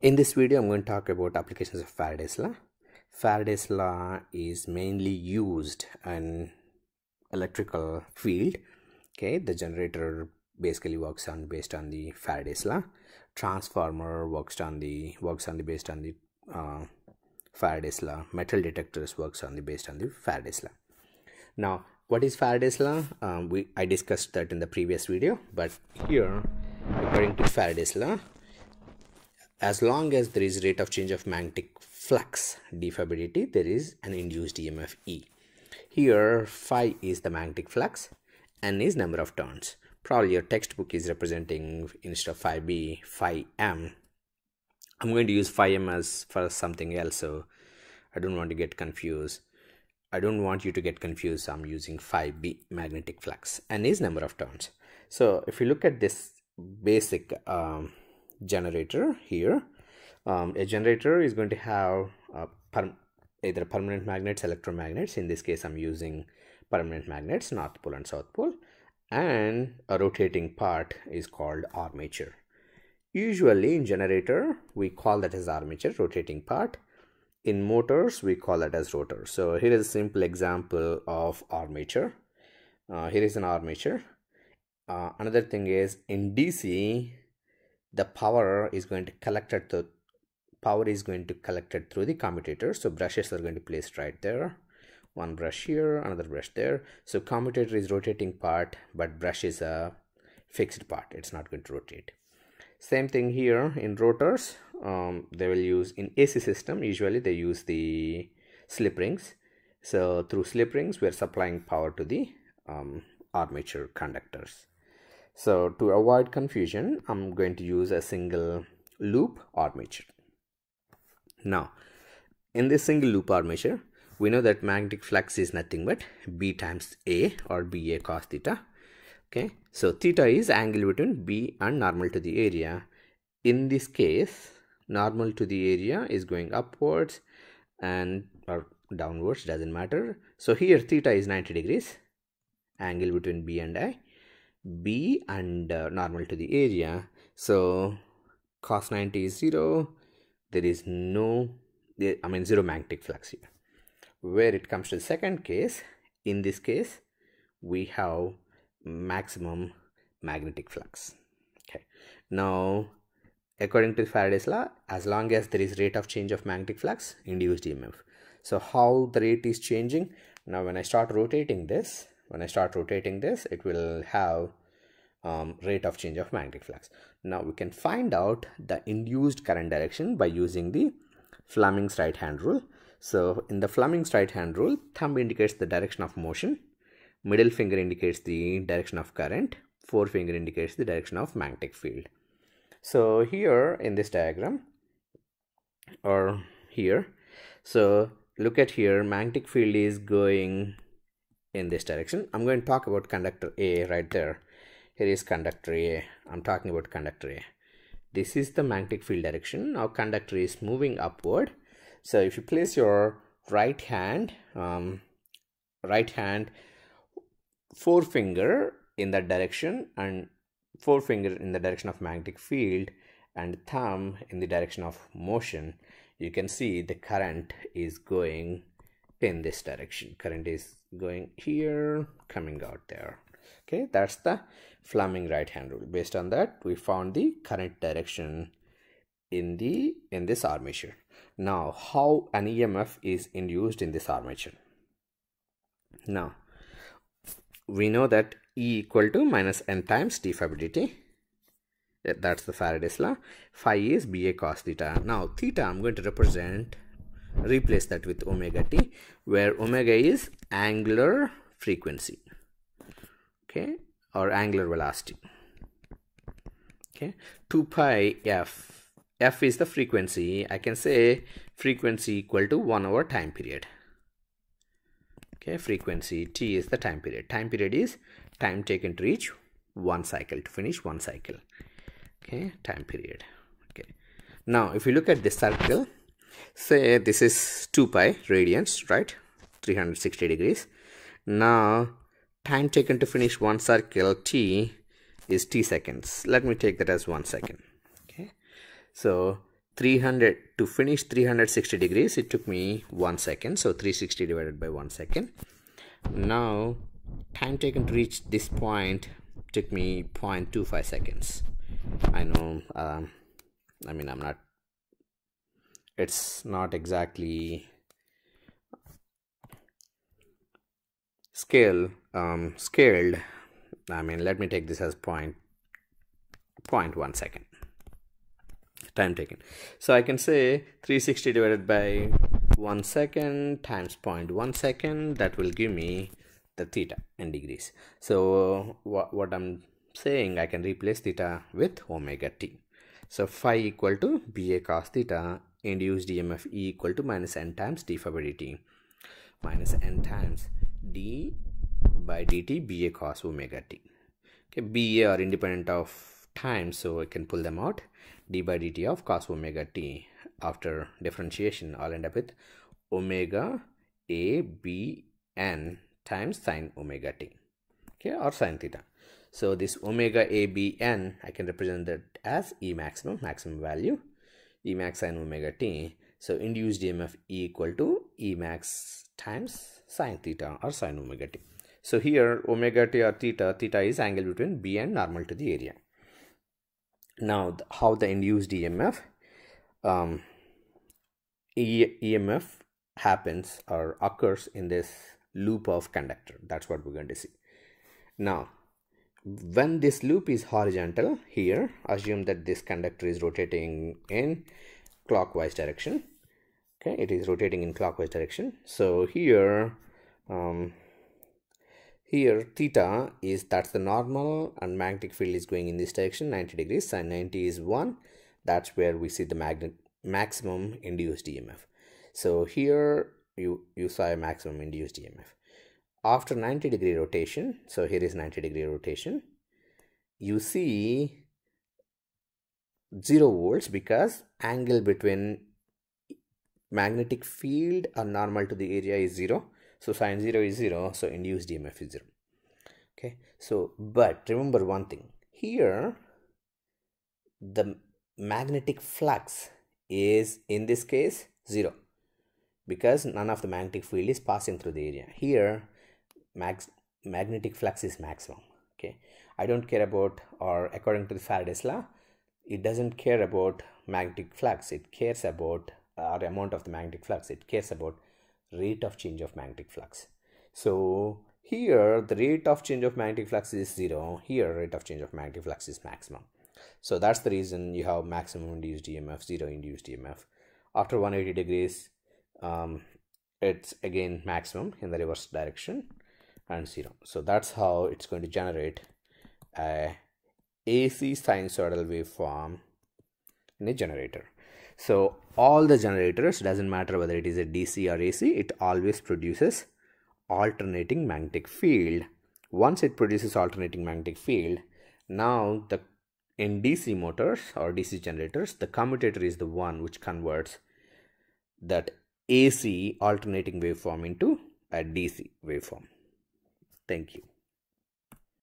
In this video, I'm going to talk about applications of Faraday's law. Faraday's law is mainly used in electrical field. Okay, the generator basically works based on the Faraday's law. Transformer works based on the Faraday's law. Metal detectors works based on the Faraday's law. Now, what is Faraday's law? I discussed that in the previous video, but here, according to Faraday's law, as long as there is rate of change of magnetic flux d/dt, there is an induced EMF E. Here phi is the magnetic flux, n is number of turns. Probably your textbook is representing, instead of phi b, phi m. I'm going to use phi m as for something else, so I don't want to get confused. I don't want you to get confused, so I'm using phi b, magnetic flux. N is number of turns. So if you look at this basic generator here, a generator is going to have either permanent magnets, electromagnets. In this case, I'm using permanent magnets, north pole and south pole, and a rotating part is called armature. Usually in generator, we call that as armature, rotating part. In motors, we call that as rotor. So here is a simple example of armature. Here is an armature. Another thing is, in DC, the power is going to collect it through the commutator. So brushes are going to be placed right there. One brush here, another brush there. So commutator is rotating part, but brush is a fixed part. It's not going to rotate. Same thing here in rotors. They will use, in AC system, usually they use the slip rings. So through slip rings, we are supplying power to the armature conductors. So to avoid confusion, I'm going to use a single loop armature. Now, in this single loop armature, we know that magnetic flux is nothing but B times A, or BA cos theta. Okay, so theta is angle between B and normal to the area. In this case, normal to the area is going upwards and or downwards, doesn't matter. So here theta is 90 degrees, angle between B and I. B and normal to the area. So cos 90 is 0. There is zero magnetic flux here. Where it comes to the second case, in this case, we have maximum magnetic flux. Okay. Now, according to Faraday's law, as long as there is rate of change of magnetic flux, induced EMF. So how the rate is changing? Now, when I start rotating this, it will have rate of change of magnetic flux. Now we can find out the induced current direction by using the Fleming's right hand rule. So in the Fleming's right hand rule, thumb indicates the direction of motion, middle finger indicates the direction of current, forefinger indicates the direction of magnetic field. So here in this diagram, or here, so look at here, magnetic field is going in this direction. I'm going to talk about conductor A right there. Here is conductor A. I'm talking about conductor A. This is the magnetic field direction. Now conductor is moving upward. So if you place your right hand forefinger in that direction, and forefinger in the direction of magnetic field, and thumb in the direction of motion, you can see the current is going in this direction. Current is going here, coming out there. Okay, that's the Fleming right hand rule. Based on that, we found the current direction in this armature. Now, how an EMF is induced in this armature? Now, we know that E equal to minus n times d/dt. That's the Faraday's law. Phi is BA cos theta. Now, theta, I'm going to replace that with omega t, where omega is angular frequency, okay, or angular velocity. Okay, 2 pi f is the frequency. I can say frequency equal to 1 over time period. Okay, frequency t is the time period. Time period is time taken to reach one cycle, to finish one cycle. Okay, time period. Okay, now if you look at this circle, say this is 2 pi radians, right? 360 degrees. Now, time taken to finish one circle, t, is t seconds. Let me take that as 1 second. Okay, so 300 to finish 360 degrees, it took me 1 second. So 360 divided by 1 second. Now time taken to reach this point took me 0.25 seconds. I know, I mean, it's not exactly scaled. I mean, let me take this as 0.1 second time taken. So I can say 360 divided by 1 second times 0.1 second, that will give me the theta in degrees. So what I'm saying, I can replace theta with omega t. So phi equal to BA cos theta, induced EMF E equal to minus n times d phi by dt, minus n times d by dt BA cos omega t. Okay, BA are independent of time, so I can pull them out. D by dt of cos omega t, after differentiation, I'll end up with omega a b n times sine omega t, okay, or sine theta. So this omega a b n, I can represent that as E maximum value, E max sine omega t. So induced EMF E equal to E max times sine theta or sine omega t. So here omega t or theta is angle between B and normal to the area. Now how the induced EMF EMF happens or occurs in this loop of conductor, that's what we're going to see. Now when this loop is horizontal, here assume that this conductor is rotating in clockwise direction. Okay, it is rotating in clockwise direction. So here theta is, that's the normal, and magnetic field is going in this direction 90 degrees. Sine 90 is 1. That's where we see the maximum induced EMF. So here you saw a maximum induced EMF after 90 degree rotation. So here is 90 degree rotation. You see 0 volts because angle between magnetic field or normal to the area is 0. So sine 0 is 0, so induced EMF is 0. Okay, so but remember one thing, here the magnetic flux is in this case 0 because none of the magnetic field is passing through the area. Here magnetic flux is maximum. Okay, I don't care about, or according to the Faraday's law, it doesn't care about magnetic flux, it cares about or amount of the magnetic flux, it cares about rate of change of magnetic flux. So here the rate of change of magnetic flux is 0, here rate of change of magnetic flux is maximum. So that's the reason you have maximum induced EMF, 0 induced EMF. After 180 degrees it's again maximum in the reverse direction and 0. So that's how it's going to generate a AC sinusoidal waveform in a generator. So all the generators, doesn't matter whether it is a DC or AC, it always produces alternating magnetic field. Once it produces alternating magnetic field, now in DC motors or DC generators, the commutator is the one which converts that AC alternating waveform into a DC waveform. Thank you.